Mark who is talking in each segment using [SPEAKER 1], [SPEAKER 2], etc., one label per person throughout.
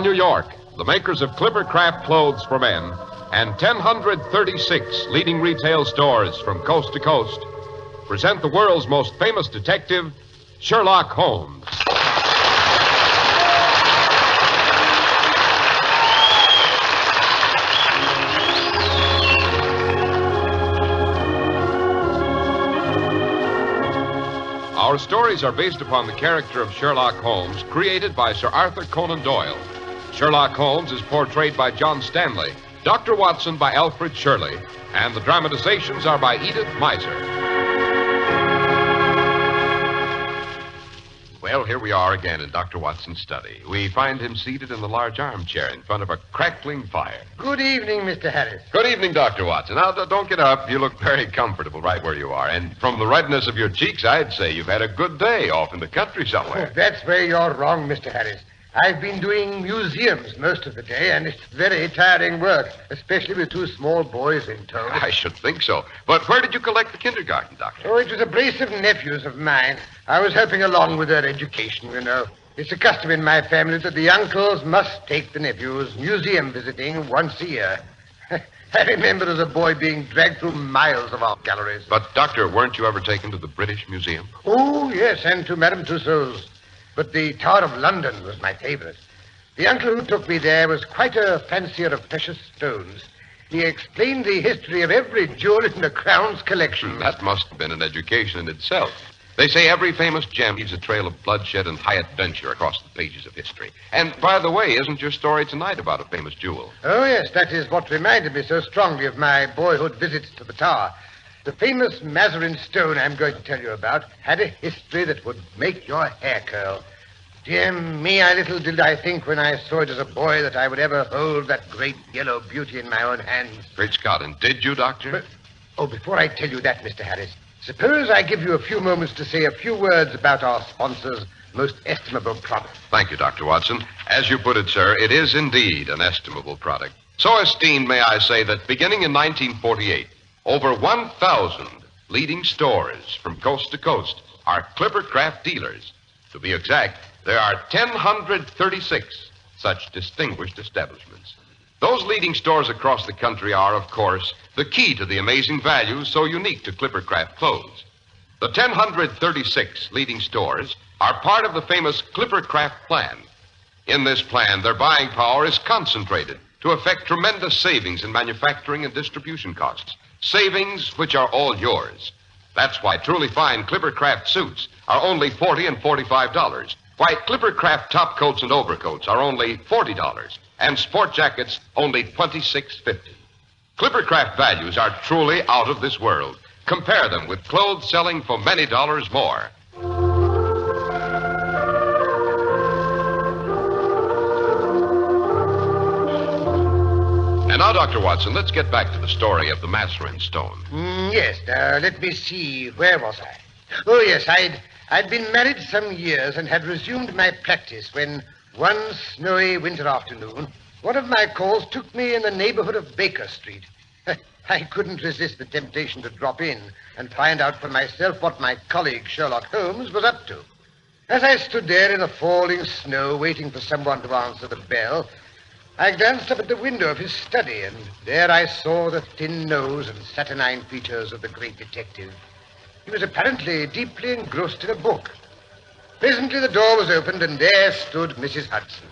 [SPEAKER 1] New York, the makers of Clippercraft clothes for men, and 1,036 leading retail stores from coast to coast, present the world's most famous detective, Sherlock Holmes. Our stories are based upon the character of Sherlock Holmes, created by Sir Arthur Conan Doyle. Sherlock Holmes is portrayed by John Stanley, Dr. Watson by Alfred Shirley, and the dramatizations are by Edith Miser.
[SPEAKER 2] Well, here we are again in Dr. Watson's study. We find him seated in the large armchair in front of a crackling fire.
[SPEAKER 3] Good evening, Mr. Harris.
[SPEAKER 2] Good evening, Dr. Watson. Now, don't get up. You look very comfortable right where you are. And from the redness of your cheeks, I'd say you've had a good day off in the country somewhere.
[SPEAKER 3] Oh, that's where you're wrong, Mr. Harris. I've been doing museums most of the day, and it's very tiring work, especially with two small boys in tow.
[SPEAKER 2] I should think so. But where did you collect the kindergarten, Doctor?
[SPEAKER 3] Oh, it was a brace of nephews of mine. I was helping along with their education, you know. It's a custom in my family that the uncles must take the nephews museum visiting once a year. I remember as a boy being dragged through miles of art galleries.
[SPEAKER 2] But, Doctor, weren't you ever taken to the British Museum?
[SPEAKER 3] Oh, yes, and to Madame Tussauds. But the Tower of London was my favorite. The uncle who took me there was quite a fancier of precious stones. He explained the history of every jewel in the Crown's collection.
[SPEAKER 2] That must have been an education in itself. They say every famous gem leaves a trail of bloodshed and high adventure across the pages of history. And, by the way, isn't your story tonight about a famous jewel?
[SPEAKER 3] Oh, yes, that is what reminded me so strongly of my boyhood visits to the Tower. The famous Mazarin stone I'm going to tell you about had a history that would make your hair curl. Dear me, I little did I think when I saw it as a boy that I would ever hold that great yellow beauty in my own hands.
[SPEAKER 2] Great Scott, and did you, Doctor?
[SPEAKER 3] Before I tell you that, Mr. Harris, suppose I give you a few moments to say a few words about our sponsor's most estimable product.
[SPEAKER 2] Thank you, Dr. Watson. As you put it, sir, it is indeed an estimable product. So esteemed, may I say, that beginning in 1948, over 1,000 leading stores from coast to coast are Clippercraft dealers. To be exact, there are 1,036 such distinguished establishments. Those leading stores across the country are, of course, the key to the amazing values so unique to Clippercraft clothes. The 1,036 leading stores are part of the famous Clippercraft plan. In this plan, their buying power is concentrated to effect tremendous savings in manufacturing and distribution costs. Savings which are all yours. That's why truly fine Clippercraft suits are only $40 and $45. Why Clippercraft top coats and overcoats are only $40, and sport jackets only $26.50. Clippercraft values are truly out of this world. Compare them with clothes selling for many dollars more. And now, Dr. Watson, let's get back to the story of the Mazarin stone.
[SPEAKER 3] Yes, let me see. Where was I? Oh, yes, I'd been married some years and had resumed my practice when one snowy winter afternoon, one of my calls took me in the neighborhood of Baker Street. I couldn't resist the temptation to drop in and find out for myself what my colleague Sherlock Holmes was up to. As I stood there in the falling snow waiting for someone to answer the bell, I glanced up at the window of his study, and there I saw the thin nose and saturnine features of the great detective. He was apparently deeply engrossed in a book. Presently the door was opened, and there stood Mrs. Hudson.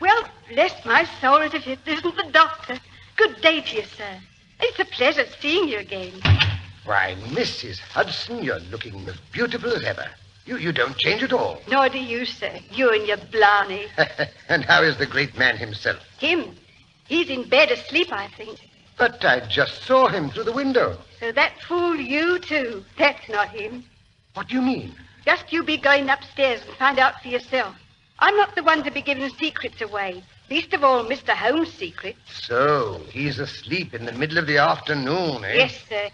[SPEAKER 4] Well, bless my soul, as if it isn't the doctor. Good day to you, sir. It's a pleasure seeing you again.
[SPEAKER 3] Why, Mrs. Hudson, you're looking as beautiful as ever. You don't change at all.
[SPEAKER 4] Nor do you, sir. You and your blarney.
[SPEAKER 3] And how is the great man himself?
[SPEAKER 4] Him? He's in bed asleep, I think.
[SPEAKER 3] But I just saw him through the window.
[SPEAKER 4] So that fooled you, too. That's not him.
[SPEAKER 3] What do you mean?
[SPEAKER 4] Just you be going upstairs and find out for yourself. I'm not the one to be giving secrets away. Least of all, Mr. Holmes' secrets.
[SPEAKER 3] So, he's asleep in the middle of the afternoon, eh?
[SPEAKER 4] Yes, sir.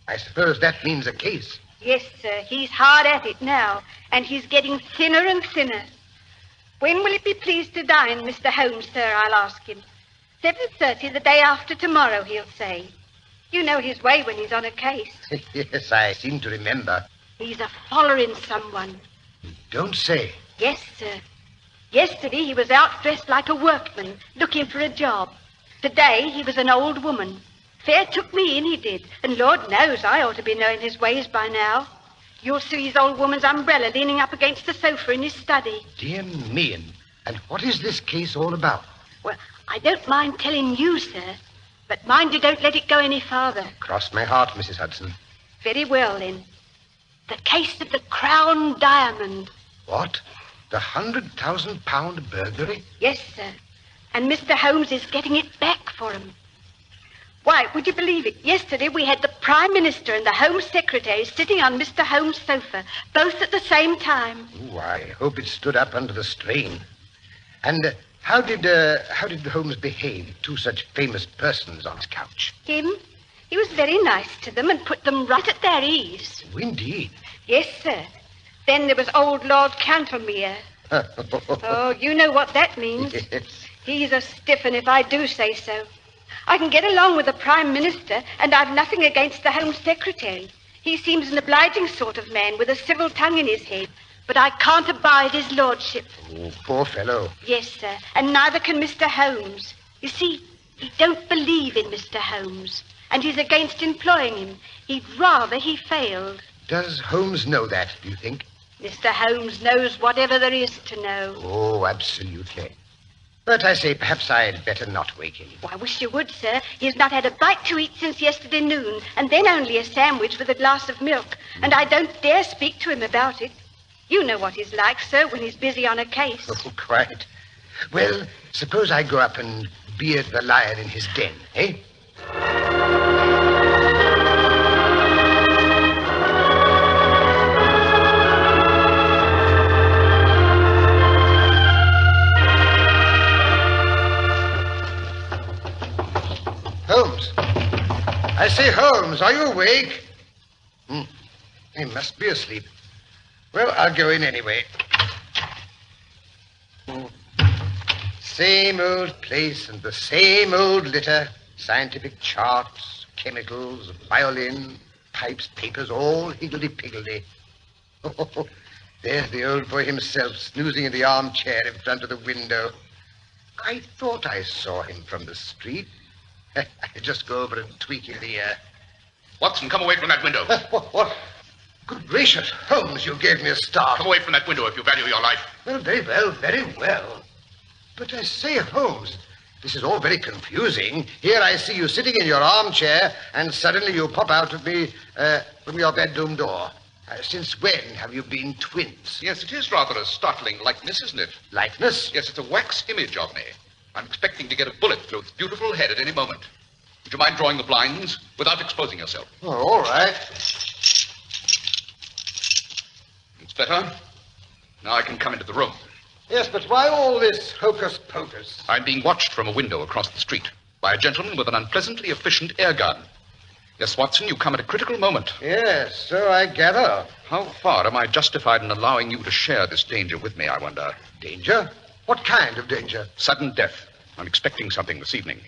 [SPEAKER 3] I suppose that means a case.
[SPEAKER 4] Yes, sir. He's hard at it now, and he's getting thinner and thinner. When will it be pleased to dine, Mr. Holmes, sir? I'll ask him. 7:30 the day after tomorrow, he'll say. You know his way when he's on a case.
[SPEAKER 3] Yes, I seem to remember.
[SPEAKER 4] He's a following someone.
[SPEAKER 3] Don't say.
[SPEAKER 4] Yes, sir. Yesterday he was out dressed like a workman, looking for a job. Today he was an old woman. Fair took me in, he did. And Lord knows I ought to be knowing his ways by now. You'll see his old woman's umbrella leaning up against the sofa in his study.
[SPEAKER 3] Dear me, and what is this case all about?
[SPEAKER 4] Well, I don't mind telling you, sir. But mind you don't let it go any farther.
[SPEAKER 3] Cross my heart, Mrs. Hudson.
[SPEAKER 4] Very well, then. The case of the Crown Diamond.
[SPEAKER 3] What? The £100,000 burglary?
[SPEAKER 4] Yes, sir. And Mr. Holmes is getting it back for him. Why, would you believe it? Yesterday we had the Prime Minister and the Home Secretary sitting on Mr. Holmes' sofa, both at the same time.
[SPEAKER 3] Oh, I hope it stood up under the strain. And how did Holmes behave to such famous persons on his couch?
[SPEAKER 4] Him? He was very nice to them and put them right at their ease.
[SPEAKER 3] Oh, indeed.
[SPEAKER 4] Yes, sir. Then there was old Lord Cantamia. Oh, you know what that means.
[SPEAKER 3] Yes.
[SPEAKER 4] He's a stiff'un, if I do say so. I can get along with the Prime Minister, and I've nothing against the Home Secretary. He seems an obliging sort of man with a civil tongue in his head. But I can't abide his lordship.
[SPEAKER 3] Oh, poor fellow.
[SPEAKER 4] Yes, sir, and neither can Mr. Holmes. You see, he don't believe in Mr. Holmes, and he's against employing him. He'd rather he failed.
[SPEAKER 3] Does Holmes know that, do you think?
[SPEAKER 4] Mr. Holmes knows whatever there is to know.
[SPEAKER 3] Oh, absolutely. But I say, perhaps I'd better not wake him.
[SPEAKER 4] Oh, I wish you would, sir. He's not had a bite to eat since yesterday noon, and then only a sandwich with a glass of milk, and I don't dare speak to him about it. You know what he's like, sir, when he's busy on a case.
[SPEAKER 3] Oh, quite. Well, suppose I go up and beard the lion in his den, eh? Holmes. I say, Holmes, are you awake? He must be asleep. Well, I'll go in anyway. Same old place and the same old litter. Scientific charts, chemicals, violin, pipes, papers, all higgledy-piggledy. Oh, there's the old boy himself snoozing in the armchair in front of the window. I thought I saw him from the street. I just go over and tweak in the ear.
[SPEAKER 5] Watson, come away from that window.
[SPEAKER 3] What? Good gracious, Holmes, you gave me a start.
[SPEAKER 5] Come away from that window if you value your life.
[SPEAKER 3] Well, very well. But I say, Holmes, this is all very confusing. Here I see you sitting in your armchair, and suddenly you pop out of me from your bedroom door. Since when have you been twins?
[SPEAKER 5] Yes, it is rather a startling likeness, isn't it?
[SPEAKER 3] Likeness?
[SPEAKER 5] Yes, it's a wax image of me. I'm expecting to get a bullet through its beautiful head at any moment. Would you mind drawing the blinds without exposing yourself?
[SPEAKER 3] Oh, all right.
[SPEAKER 5] It's better. Now I can come into the room.
[SPEAKER 3] Yes, but why all this hocus-pocus?
[SPEAKER 5] I'm being watched from a window across the street by a gentleman with an unpleasantly efficient air gun. Yes, Watson, you come at a critical moment.
[SPEAKER 3] Yes, so I gather.
[SPEAKER 5] How far am I justified in allowing you to share this danger with me, I wonder?
[SPEAKER 3] Danger? What kind of danger?
[SPEAKER 5] Sudden death. I'm expecting something this evening.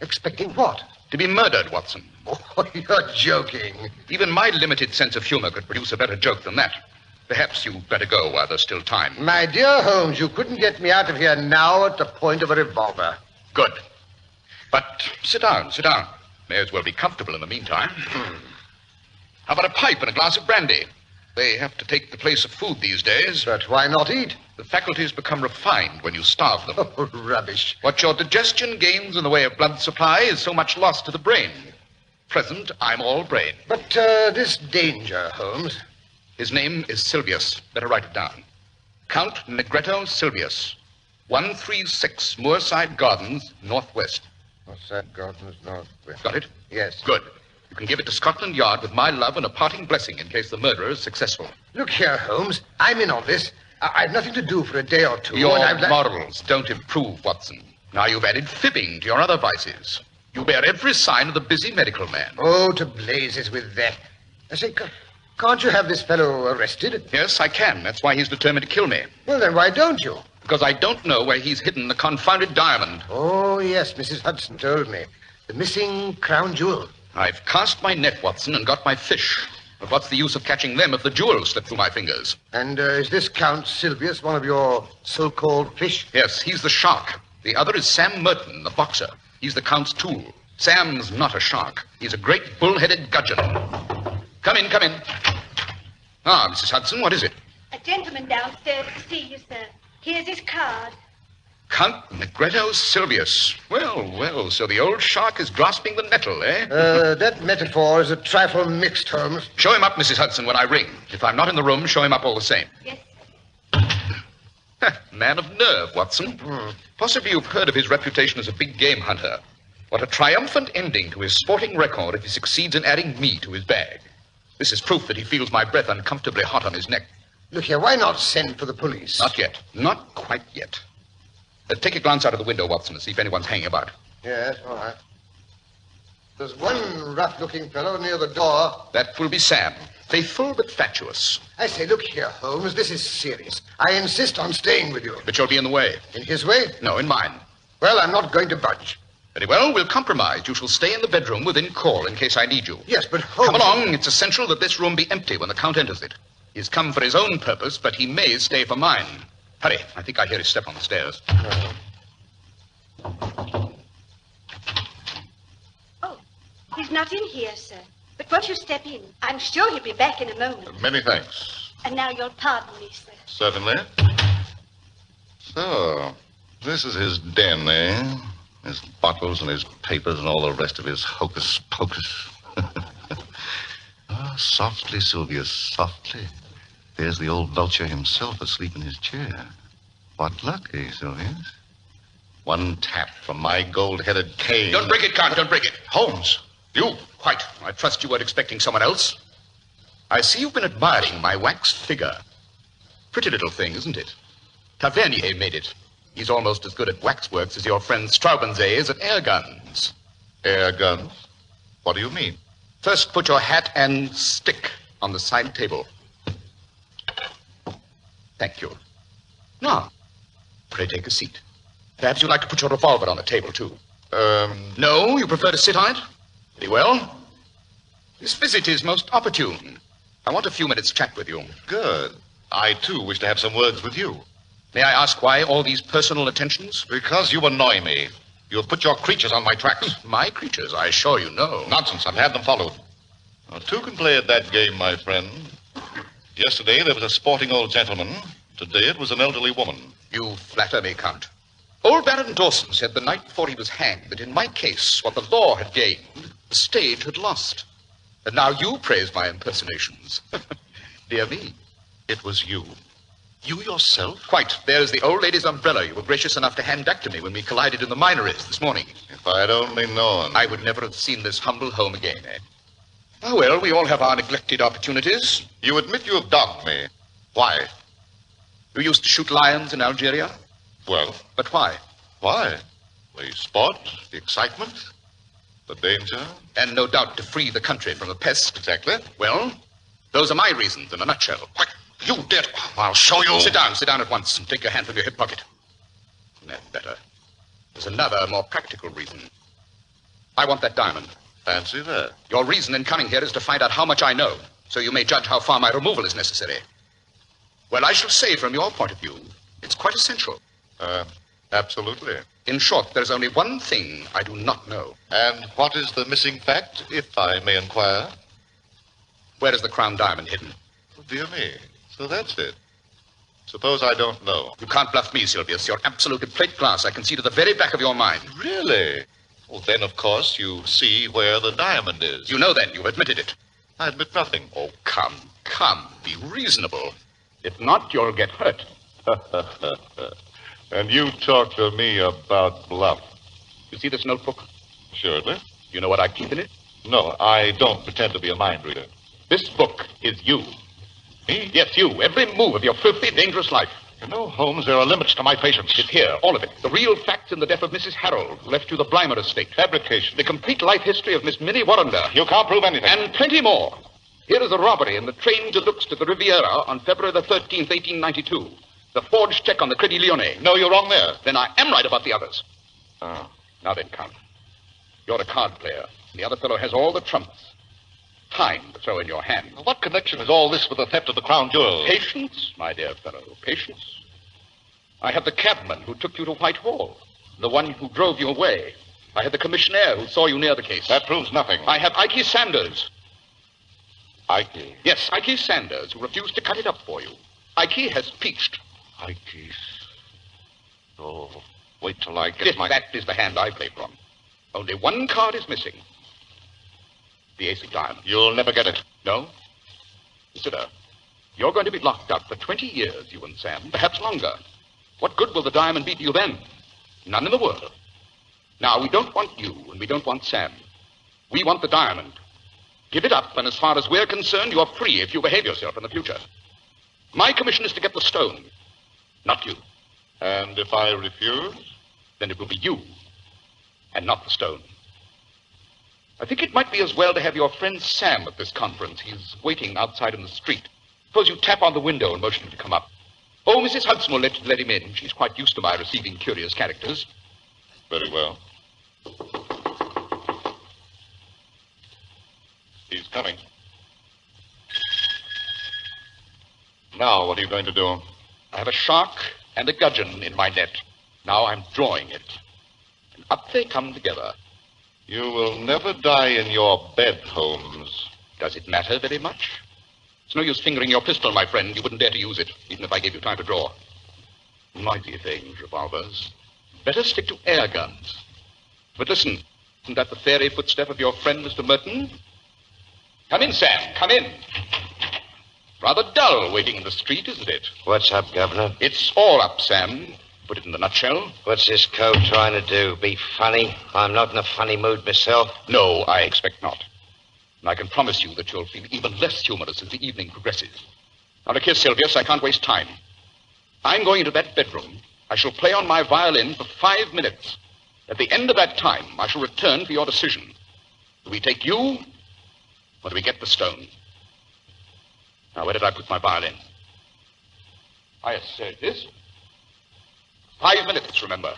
[SPEAKER 3] Expecting what?
[SPEAKER 5] To be murdered, Watson.
[SPEAKER 3] Oh, you're joking.
[SPEAKER 5] Even my limited sense of humor could produce a better joke than that. Perhaps you'd better go while there's still time.
[SPEAKER 3] My dear Holmes, you couldn't get me out of here now at the point of a revolver.
[SPEAKER 5] Good. But sit down. May as well be comfortable in the meantime. How about a pipe and a glass of brandy? They have to take the place of food these days.
[SPEAKER 3] But why not eat?
[SPEAKER 5] The faculties become refined when you starve them.
[SPEAKER 3] Oh, rubbish.
[SPEAKER 5] What your digestion gains in the way of blood supply is so much lost to the brain. Present, I'm all brain.
[SPEAKER 3] But this danger, Holmes...
[SPEAKER 5] His name is Silvius. Better write it down. Count Negretto Silvius. 136 Moorside Gardens, Northwest.
[SPEAKER 3] Moorside Gardens, Northwest.
[SPEAKER 5] Got it?
[SPEAKER 3] Yes.
[SPEAKER 5] Good. You can give it to Scotland Yard with my love and a parting blessing in case the murderer is successful.
[SPEAKER 3] Look here, Holmes. I'm in on this. I've nothing to do for a day or two.
[SPEAKER 5] Your morals don't improve, Watson. Now you've added fibbing to your other vices. You bear every sign of the busy medical man.
[SPEAKER 3] Oh, to blazes with that. I say, can't you have this fellow arrested?
[SPEAKER 5] Yes, I can. That's why he's determined to kill me.
[SPEAKER 3] Well, then why don't you?
[SPEAKER 5] Because I don't know where he's hidden the confounded diamond.
[SPEAKER 3] Oh, yes, Mrs. Hudson told me. The missing crown jewel.
[SPEAKER 5] I've cast my net, Watson, and got my fish. But what's the use of catching them if the jewels slip through my fingers?
[SPEAKER 3] And is this Count Silvius one of your so-called fish?
[SPEAKER 5] Yes, he's the shark. The other is Sam Merton, the boxer. He's the Count's tool. Sam's not a shark. He's a great bull-headed gudgeon. Come in. Ah, Mrs. Hudson, what is it?
[SPEAKER 4] A gentleman downstairs to see you, sir. Here's his card.
[SPEAKER 5] Count Negretto Silvius. Well, so the old shark is grasping the nettle, eh?
[SPEAKER 3] That metaphor is a trifle mixed, Holmes.
[SPEAKER 5] Show him up, Mrs. Hudson, when I ring. If I'm not in the room, show him up all the same.
[SPEAKER 4] Yes.
[SPEAKER 5] Man of nerve, Watson. Possibly you've heard of his reputation as a big game hunter. What a triumphant ending to his sporting record if he succeeds in adding me to his bag. This is proof that he feels my breath uncomfortably hot on his neck.
[SPEAKER 3] Look here, why not send for the police?
[SPEAKER 5] Not yet. Not quite yet. Take a glance out of the window, Watson, and see if anyone's hanging about.
[SPEAKER 3] Yes, all right. There's one rough-looking fellow near the door.
[SPEAKER 5] That will be Sam. Faithful but fatuous.
[SPEAKER 3] I say, look here, Holmes, this is serious. I insist on staying with you.
[SPEAKER 5] But you'll be in the way.
[SPEAKER 3] In his way?
[SPEAKER 5] No, in mine.
[SPEAKER 3] Well, I'm not going to budge.
[SPEAKER 5] Very well, we'll compromise. You shall stay in the bedroom within call in case I need you.
[SPEAKER 3] Yes, but Holmes...
[SPEAKER 5] Come along. It's essential that this room be empty when the Count enters it. He's come for his own purpose, but he may stay for mine. Hurry. I think I hear his step on the stairs.
[SPEAKER 4] Oh, he's not in here, sir. But won't you step in? I'm sure he'll be back in a moment.
[SPEAKER 2] Many thanks.
[SPEAKER 4] And now you'll pardon me, sir.
[SPEAKER 2] Certainly. So, this is his den, eh? His bottles and his papers and all the rest of his hocus pocus. Softly, Silvius, softly. There's the old vulture himself asleep in his chair. What luck, eh, Silvius? One tap from my gold-headed cane.
[SPEAKER 5] Don't break it, Count. Don't break it.
[SPEAKER 2] Holmes, you.
[SPEAKER 5] Quite. I trust you weren't expecting someone else. I see you've been admiring my wax figure. Pretty little thing, isn't it? Tavernier made it. He's almost as good at waxworks as your friend Straubenzee is at air guns.
[SPEAKER 2] Air guns? What do you mean?
[SPEAKER 5] First, put your hat and stick on the side table. Thank you. Now, pray take a seat. Perhaps you'd like to put your revolver on the table, too. No? You prefer to sit on it? Very well. This visit is most opportune. I want a few minutes' chat with you.
[SPEAKER 2] Good. I, too, wish to have some words with you.
[SPEAKER 5] May I ask why all these personal attentions?
[SPEAKER 2] Because you annoy me. You have put your creatures on my tracks.
[SPEAKER 5] My creatures? I assure you no.
[SPEAKER 2] Nonsense. I've had them followed. Now, two can play at that game, my friend. Yesterday, there was a sporting old gentleman. Today, it was an elderly woman.
[SPEAKER 5] You flatter me, Count. Old Baron Dawson said the night before he was hanged that in my case, what the law had gained, the stage had lost. And now you praise my impersonations. Dear me.
[SPEAKER 2] It was you. You yourself?
[SPEAKER 5] Quite. There's the old lady's umbrella you were gracious enough to hand back to me when we collided in the Minories this morning.
[SPEAKER 2] If I'd only known.
[SPEAKER 5] I would never have seen this humble home again, eh? Oh, well, we all have our neglected opportunities.
[SPEAKER 2] You admit you have dogged me. Why?
[SPEAKER 5] You used to shoot lions in Algeria?
[SPEAKER 2] Well?
[SPEAKER 5] But why?
[SPEAKER 2] Why? The sport, the excitement, the danger.
[SPEAKER 5] And no doubt to free the country from a pest.
[SPEAKER 2] Exactly.
[SPEAKER 5] Well, those are my reasons in a nutshell.
[SPEAKER 2] Quick, you dare. I'll show you.
[SPEAKER 5] Sit down at once and take your hand from your hip pocket. That's better. There's another, more practical reason. I want that diamond.
[SPEAKER 2] Fancy that.
[SPEAKER 5] Your reason in coming here is to find out how much I know, so you may judge how far my removal is necessary. Well, I shall say from your point of view, it's quite essential.
[SPEAKER 2] Absolutely.
[SPEAKER 5] In short, there's only one thing I do not know.
[SPEAKER 2] And what is the missing fact, if I may inquire?
[SPEAKER 5] Where is the crown diamond hidden?
[SPEAKER 2] Oh, dear me. So that's it. Suppose I don't know.
[SPEAKER 5] You can't bluff me, Silvius. You're absolutely plate glass. I can see to the very back of your mind.
[SPEAKER 2] Really? Well, then, of course, you see where the diamond is.
[SPEAKER 5] You know then. You've admitted it.
[SPEAKER 2] I admit nothing.
[SPEAKER 5] Oh, come. Be reasonable. If not, you'll get hurt.
[SPEAKER 2] And you talk to me about bluff.
[SPEAKER 5] You see this notebook?
[SPEAKER 2] Surely.
[SPEAKER 5] You know what I keep in it?
[SPEAKER 2] No, I don't pretend to be a mind reader.
[SPEAKER 5] This book is you.
[SPEAKER 2] Me?
[SPEAKER 5] Yes, you. Every move of your filthy, dangerous life.
[SPEAKER 2] You know, Holmes, there are limits to my patience.
[SPEAKER 5] It's here, all of it. The real facts in the death of Mrs. Harold, who left you the Blymer estate.
[SPEAKER 2] Fabrication.
[SPEAKER 5] The complete life history of Miss Minnie Warrender.
[SPEAKER 2] You can't prove anything.
[SPEAKER 5] And plenty more. Here is a robbery in the train de luxe to the Riviera on February the 13th, 1892. The forged check on the Credit Lyonnais.
[SPEAKER 2] No, you're wrong there.
[SPEAKER 5] Then I am right about the others.
[SPEAKER 2] Oh.
[SPEAKER 5] Now then, Count. You're a card player. The other fellow has all the trumps. Time to throw in your hand.
[SPEAKER 6] What connection is all this with the theft of the crown jewels?
[SPEAKER 5] Patience, my dear fellow, patience. I have the cabman who took you to Whitehall, the one who drove you away. I have the commissionaire who saw you near the case.
[SPEAKER 6] That proves nothing.
[SPEAKER 5] I have Ike Sanders.
[SPEAKER 6] Ike?
[SPEAKER 5] Yes, Ike Sanders, who refused to cut it up for you. Ike has peached.
[SPEAKER 6] Ike. Oh, wait till I get my...
[SPEAKER 5] That is the hand I play from. Only one card is missing. The ace of diamonds.
[SPEAKER 6] You'll never get it.
[SPEAKER 5] No? Consider, you're going to be locked up for 20 years, you and Sam, perhaps longer. What good will the diamond be to you then? None in the world. Now, we don't want you, and we don't want Sam. We want the diamond. Give it up, and as far as we're concerned, you're free if you behave yourself in the future. My commission is to get the stone, not you.
[SPEAKER 6] And if I refuse?
[SPEAKER 5] Then it will be you, and not the stone. I think it might be as well to have your friend Sam at this conference. He's waiting outside in the street. Suppose you tap on the window and motion him to come up. Oh, Mrs. Hudson will let him in. She's quite used to my receiving curious characters.
[SPEAKER 6] Very well. He's coming. Now, what are you going to do?
[SPEAKER 5] I have a shark and a gudgeon in my net. Now I'm drawing it. And up they come together.
[SPEAKER 6] You will never die in your bed, Holmes.
[SPEAKER 5] Does it matter very much? It's no use fingering your pistol, my friend. You wouldn't dare to use it, even if I gave you time to draw. Noisy things, revolvers. Better stick to air guns. But listen, isn't that the fairy footstep of your friend, Mr. Merton? Come in, Sam, come in. Rather dull waiting in the street, isn't it?
[SPEAKER 3] What's up, Governor?
[SPEAKER 5] It's all up, Sam. Put it in the nutshell.
[SPEAKER 3] What's this code trying to do? Be funny? I'm not in a funny mood myself.
[SPEAKER 5] No, I expect not. And I can promise you that you'll feel even less humorous as the evening progresses. Now, look here, Sylvius, I can't waste time. I'm going into that bedroom. I shall play on my violin for 5 minutes. At the end of that time, I shall return for your decision. Do we take you, or do we get the stone? Now, where did I put my violin? I said this. 5 minutes, remember.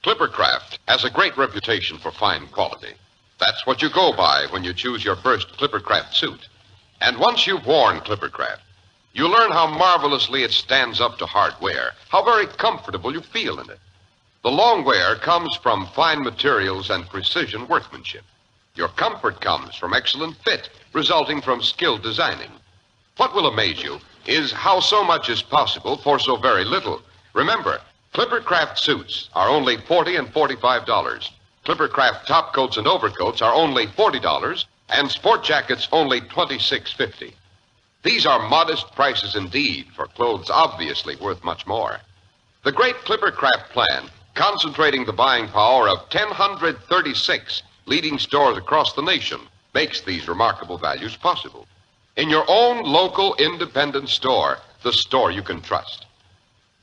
[SPEAKER 2] Clippercraft has a great reputation for fine quality. That's what you go by when you choose your first Clippercraft suit. And once you've worn Clippercraft, you learn how marvelously it stands up to hard wear, how very comfortable you feel in it. The long wear comes from fine materials and precision workmanship. Your comfort comes from excellent fit, resulting from skilled designing. What will amaze you is how so much is possible for so very little. Remember, Clippercraft suits are only $40 and $45. Clippercraft top coats and overcoats are only $40, and sport jackets only $26.50. These are modest prices indeed for clothes obviously worth much more. The great Clippercraft plan, concentrating the buying power of 1,036 leading stores across the nation, makes these remarkable values possible. In your own local independent store, the store you can trust.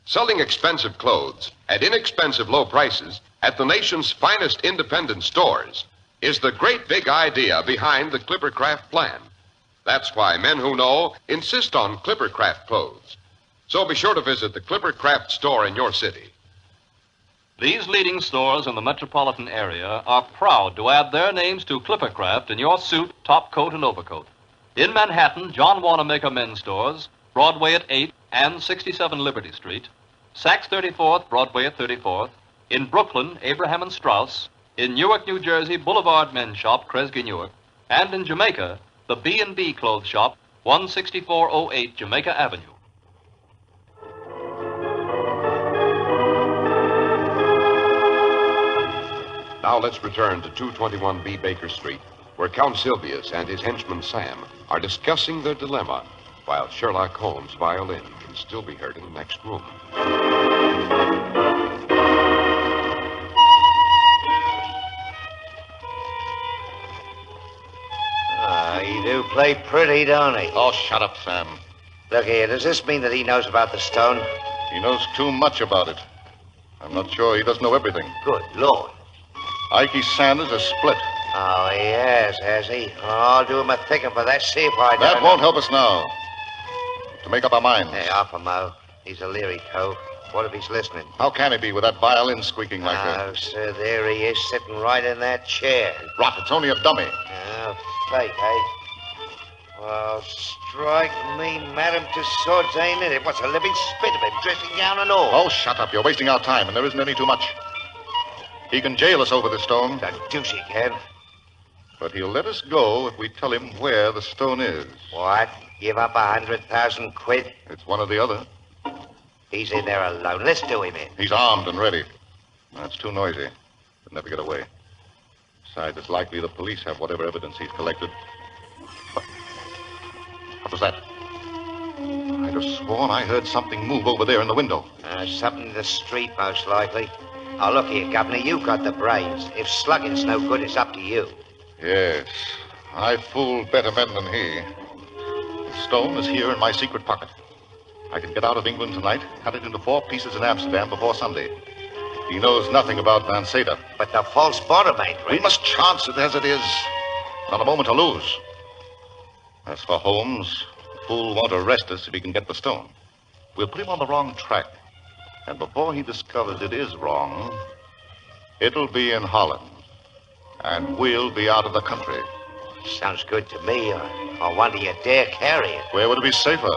[SPEAKER 2] Selling expensive clothes at inexpensive low prices at the nation's finest independent stores is the great big idea behind the Clippercraft plan. That's why men who know insist on Clippercraft clothes. So be sure to visit the Clippercraft store in your city.
[SPEAKER 7] These leading stores in the metropolitan area are proud to add their names to Clippercraft in your suit, top coat, and overcoat. In Manhattan, John Wanamaker Men's Stores, Broadway at 8th and 67 Liberty Street. Saks 34th, Broadway at 34th. In Brooklyn, Abraham and Strauss. In Newark, New Jersey, Boulevard Men's Shop, Kresge, Newark. And in Jamaica, the B&B Clothes Shop, 16408 Jamaica Avenue.
[SPEAKER 2] Now let's return to 221B Baker Street, where Count Sylvius and his henchman Sam are discussing their dilemma, while Sherlock Holmes' violin can still be heard in the next room.
[SPEAKER 3] play pretty, don't he?
[SPEAKER 6] Oh, shut up, Sam.
[SPEAKER 3] Look here, does this mean that he knows about the stone?
[SPEAKER 6] He knows too much about it. I'm not sure he doesn't know everything.
[SPEAKER 3] Good Lord.
[SPEAKER 6] Ikey Sanders is split.
[SPEAKER 3] Oh, he has he? Oh, I'll do him a thick one for that. See if I don't.
[SPEAKER 6] That won't help us now. To make up our minds.
[SPEAKER 3] Hey, off him, Mo. He's a leery cove. What if he's listening?
[SPEAKER 6] How can he be with that violin squeaking like that?
[SPEAKER 3] Oh, sir, there he is, sitting right in that chair.
[SPEAKER 6] Rot, it's only a dummy.
[SPEAKER 3] Oh, fake, eh? Well, strike me, madam, 'tis swords, ain't it? It was a living spit of him, dressing gown and all.
[SPEAKER 6] Oh, shut up. You're wasting our time, and there isn't any too much. He can jail us over the stone,
[SPEAKER 3] The deuce he can.
[SPEAKER 6] but he'll let us go if we tell him where the stone is.
[SPEAKER 3] What? Give up 100,000 quid?
[SPEAKER 6] It's one or the other.
[SPEAKER 3] He's in there alone. Let's do him in.
[SPEAKER 6] He's armed and ready. That's too noisy. He'll never get away. Besides, it's likely the police have whatever evidence he's collected. What was that? I'd have sworn I heard something move over there in the window.
[SPEAKER 3] Something in the street, most likely. Oh, look here, Governor, you got the brains. If slugging's no good, it's up to you.
[SPEAKER 6] Yes, I fooled better men than he. The stone is here in my secret pocket. I can get out of England tonight, cut it into 4 pieces in Amsterdam before Sunday. He knows nothing about Van Seda.
[SPEAKER 3] But the false bottom ain't
[SPEAKER 6] We
[SPEAKER 3] ready.
[SPEAKER 6] must chance it as it is. Not a moment to lose. As for Holmes, the fool won't arrest us if he can get the stone. We'll put him on the wrong track. And before he discovers it is wrong, it'll be in Holland. And we'll be out of the country.
[SPEAKER 3] Sounds good to me. I wonder you dare carry it.
[SPEAKER 6] Where would it be safer?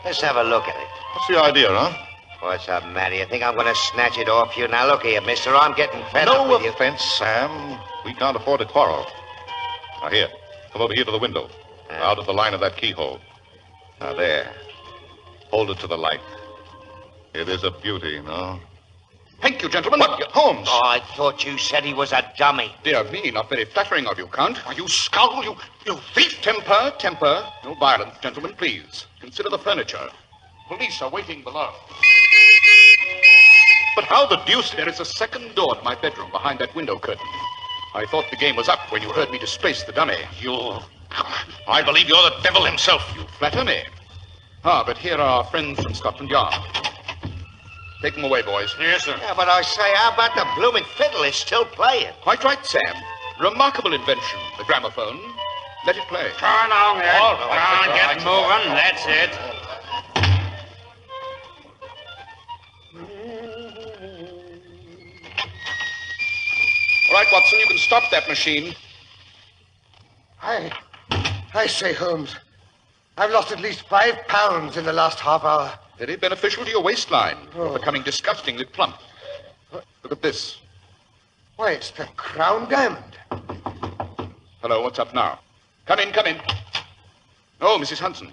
[SPEAKER 3] Let's have a look at it.
[SPEAKER 6] What's the idea, huh?
[SPEAKER 3] What's up, Matty? You think I'm going to snatch it off you? Now, look here, mister. I'm getting fed up
[SPEAKER 6] No
[SPEAKER 3] with you.
[SPEAKER 6] offense, Sam. We can't afford to quarrel. Now, here. Come over here to the window. Out of the line of that keyhole. Now, there. Hold it to the light. It is a beauty, no?
[SPEAKER 5] Thank you, gentlemen.
[SPEAKER 6] What? Holmes!
[SPEAKER 3] Oh, I thought you said he was a dummy.
[SPEAKER 5] Dear me, not very flattering of you, Count. You scoundrel, you thief. Temper. No violence, gentlemen, please. Consider the furniture. Police are waiting below.
[SPEAKER 6] But how the deuce...
[SPEAKER 5] There is a second door to my bedroom behind that window curtain. I thought the game was up when you heard me displace the dummy.
[SPEAKER 6] I believe you're the devil himself.
[SPEAKER 5] You flatter me. Ah, but here are our friends from Scotland Yard. Take them away, boys.
[SPEAKER 7] Yes, sir.
[SPEAKER 3] Yeah, but I say, how about the blooming fiddle? It's still playing.
[SPEAKER 5] Quite right, Sam. Remarkable invention, the gramophone. Let it play.
[SPEAKER 7] Turn on, then.
[SPEAKER 6] All right,
[SPEAKER 7] Come on, get moving. That's it.
[SPEAKER 5] All right, Watson, you can stop that machine.
[SPEAKER 3] I say, Holmes, I've lost at least 5 pounds in the last half hour.
[SPEAKER 5] Very beneficial to your waistline. You're becoming disgustingly plump. Look at this.
[SPEAKER 3] Why, it's the crown diamond.
[SPEAKER 5] Hello, what's up now? Come in. Oh, Mrs. Hudson.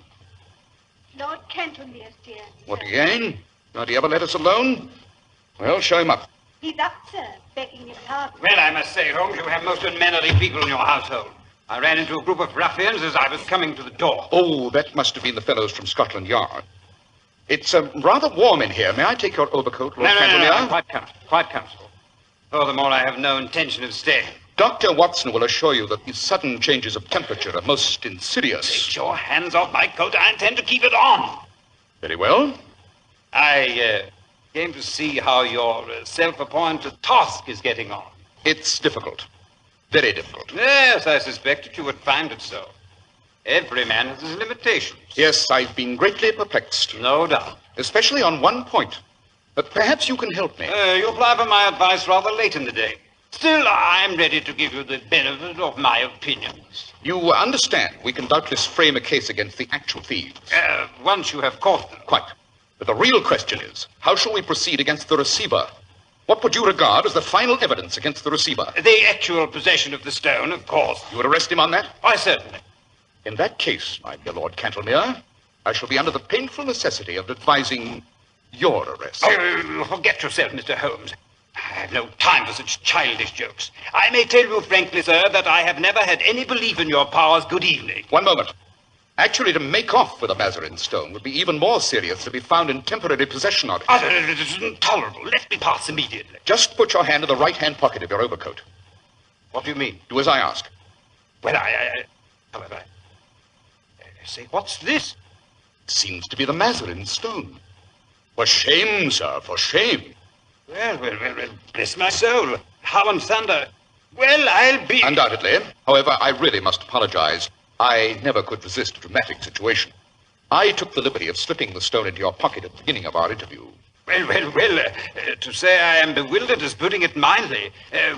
[SPEAKER 4] Lord Cantamia, dear.
[SPEAKER 5] What again? Don't he ever let us alone? Well, show him up.
[SPEAKER 4] He's up, sir, begging your pardon.
[SPEAKER 8] Well, I must say, Holmes, you have most unmannerly people in your household. I ran into a group of ruffians as I was coming to the door.
[SPEAKER 5] Oh, that must have been the fellows from Scotland Yard. It's rather warm in here. May I take your overcoat, Lord Cantamia?
[SPEAKER 8] No, quite comfortable. Furthermore, I have no intention of staying.
[SPEAKER 5] Dr. Watson will assure you that these sudden changes of temperature are most insidious.
[SPEAKER 8] Take your hands off my coat. I intend to keep it on.
[SPEAKER 5] Very well.
[SPEAKER 8] I came to see how your self-appointed task is getting on.
[SPEAKER 5] It's difficult. Very difficult.
[SPEAKER 8] Yes, I suspected you would find it so. Every man has his limitations.
[SPEAKER 5] Yes, I've been greatly perplexed.
[SPEAKER 8] No doubt.
[SPEAKER 5] Especially on one point. But perhaps you can help me.
[SPEAKER 8] You apply for my advice rather late in the day. Still, I'm ready to give you the benefit of my opinions.
[SPEAKER 5] You understand, we can doubtless frame a case against the actual thieves.
[SPEAKER 8] Once you have caught them.
[SPEAKER 5] Quite. But the real question is, how shall we proceed against the receiver? What would you regard as the final evidence against the receiver?
[SPEAKER 8] The actual possession of the stone, of course.
[SPEAKER 5] You would arrest him on that?
[SPEAKER 8] Why, certainly.
[SPEAKER 5] In that case, my dear Lord Cantamia, I shall be under the painful necessity of advising your arrest.
[SPEAKER 8] Oh, forget yourself, Mr. Holmes. I have no time for such childish jokes. I may tell you frankly, sir, that I have never had any belief in your powers. Good evening.
[SPEAKER 5] One moment. Actually, to make off with a Mazarin stone would be even more serious to be found in temporary possession of it.
[SPEAKER 8] It is intolerable. Let me pass immediately.
[SPEAKER 5] Just put your hand in the right-hand pocket of your overcoat.
[SPEAKER 8] What do you mean?
[SPEAKER 5] Do as I ask.
[SPEAKER 8] Well, however, Say, what's this?
[SPEAKER 5] It seems to be the Mazarin stone. For shame, sir, for shame.
[SPEAKER 8] Well, bless my soul. How in thunder? Well, I'll be...
[SPEAKER 5] Undoubtedly. However, I really must apologize. I never could resist a dramatic situation. I took the liberty of slipping the stone into your pocket at the beginning of our interview.
[SPEAKER 8] Well, to say I am bewildered is putting it mildly.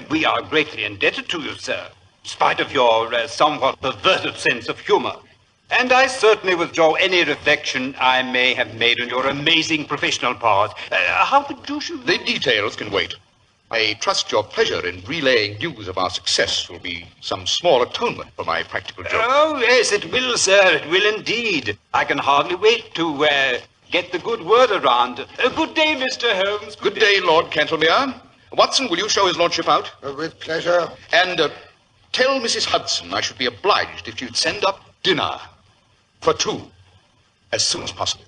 [SPEAKER 8] We are greatly indebted to you, sir, in spite of your somewhat perverted sense of humor. And I certainly withdraw any reflection I may have made on your amazing professional powers. How could you...
[SPEAKER 5] The details can wait. I trust your pleasure in relaying news of our success will be some small atonement for my practical joke.
[SPEAKER 8] Oh, yes, it will, sir. It will indeed. I can hardly wait to get the good word around. Good day, Mr. Holmes.
[SPEAKER 5] Good day, Lord Cantamia. Watson, will you show his lordship out?
[SPEAKER 3] With pleasure.
[SPEAKER 5] And tell Mrs. Hudson I should be obliged if you'd send up dinner for two as soon as possible.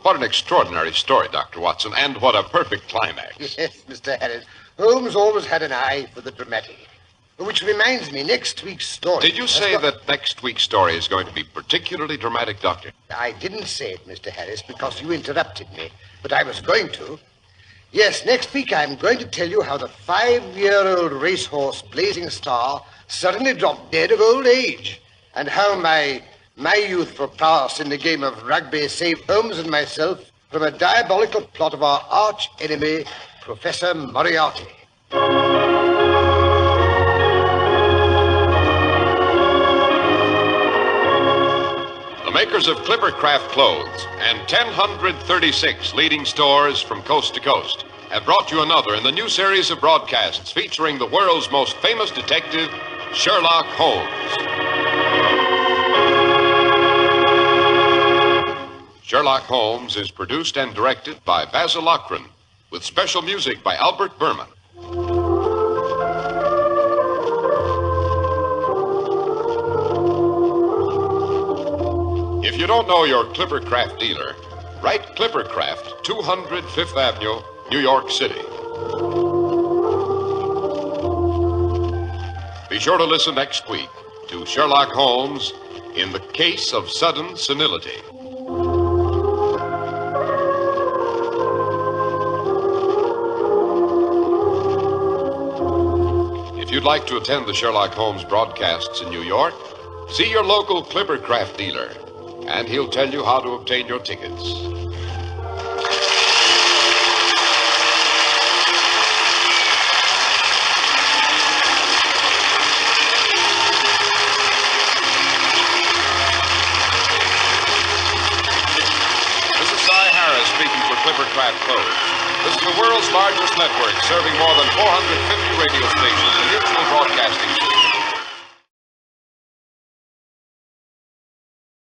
[SPEAKER 1] What an extraordinary story, Dr. Watson, and what a perfect climax.
[SPEAKER 3] Yes, Mr. Harris. Holmes always had an eye for the dramatic. Which reminds me, next week's story...
[SPEAKER 1] Did you say that next week's story is going to be particularly dramatic, Doctor?
[SPEAKER 3] I didn't say it, Mr. Harris, because you interrupted me, but I was going to. Yes, next week I'm going to tell you how the 5-year-old racehorse Blazing Star suddenly dropped dead of old age, and how my youthful prowess in the game of rugby saved Holmes and myself from a diabolical plot of our arch-enemy, Professor Moriarty.
[SPEAKER 1] The makers of Clippercraft clothes and 1,036 leading stores from coast to coast have brought you another in the new series of broadcasts featuring the world's most famous detective, Sherlock Holmes. Sherlock Holmes is produced and directed by Basil Rathbone, with special music by Albert Berman. If you don't know your Clippercraft dealer, write Clippercraft, 200 Fifth Avenue, New York City. Be sure to listen next week to Sherlock Holmes in the Case of Sudden Senility. If you'd like to attend the Sherlock Holmes broadcasts in New York, see your local Clippercraft dealer, and he'll tell you how to obtain your tickets. This is Cy Harris speaking for Clippercraft Clothes. This is the world's largest network, serving more than 450 radio stations and mutual broadcasting systems.